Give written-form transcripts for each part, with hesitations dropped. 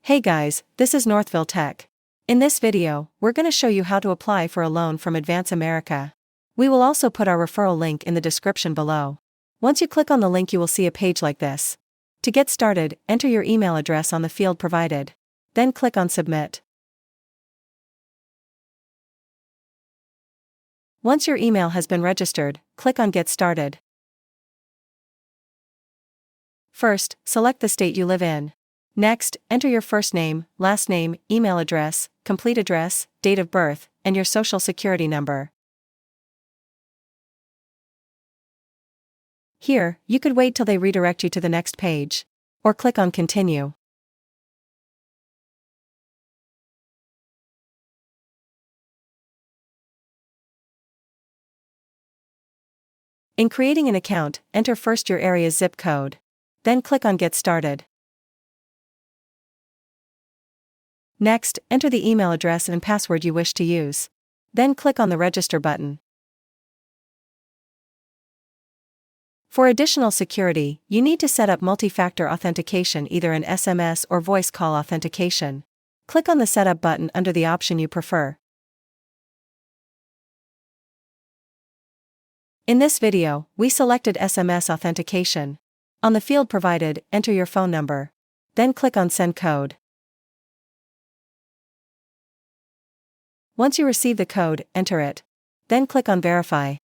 Hey guys, this is Northville Tech. In this video, we're going to show you how to apply for a loan from Advance America. We will also put our referral link in the description below. Once you click on the link, you will see a page like this. To get started, enter your email address on the field provided. Then click on Submit. Once your email has been registered, click on Get Started. First, select the state you live in. Next, enter your first name, last name, email address, complete address, date of birth, and your social security number. Here, you could wait till they redirect you to the next page. Or click on Continue. In creating an account, enter first your area's zip code. Then click on Get Started. Next, enter the email address and password you wish to use. Then click on the Register button. For additional security, you need to set up multi-factor authentication, either an SMS or voice call authentication. Click on the Setup button under the option you prefer. In this video, we selected SMS authentication. On the field provided, enter your phone number. Then click on Send Code. Once you receive the code, enter it. Then click on Verify.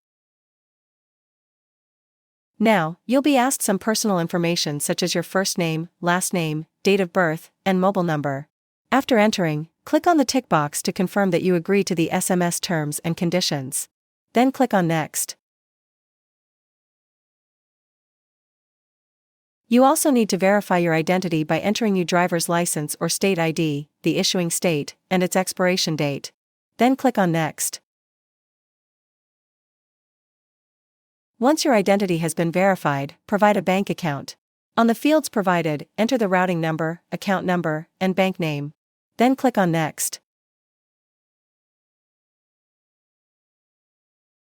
Now, you'll be asked some personal information such as your first name, last name, date of birth, and mobile number. After entering, click on the tick box to confirm that you agree to the SMS terms and conditions. Then click on Next. You also need to verify your identity by entering your driver's license or state ID, the issuing state, and its expiration date. Then click on Next. Once your identity has been verified, provide a bank account. On the fields provided, enter the routing number, account number, and bank name. Then click on Next.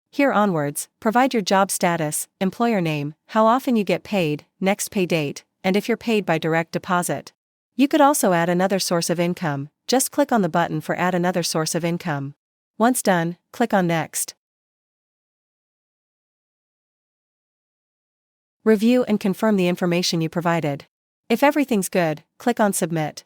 Here onwards, provide your job status, employer name, how often you get paid, next pay date, and if you're paid by direct deposit. You could also add another source of income. Just click on the button for Add another source of income. Once done, click on Next. Review and confirm the information you provided. If everything's good, click on Submit.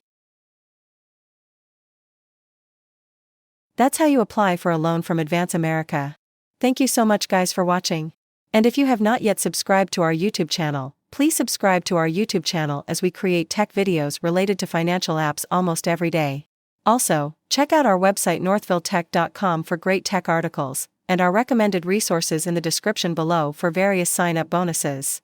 That's how you apply for a loan from Advance America. Thank you so much guys for watching. And if you have not yet subscribed to our YouTube channel, please subscribe to our YouTube channel as we create tech videos related to financial apps almost every day. Also, check out our website northvilletech.com for great tech articles, and our recommended resources in the description below for various sign-up bonuses.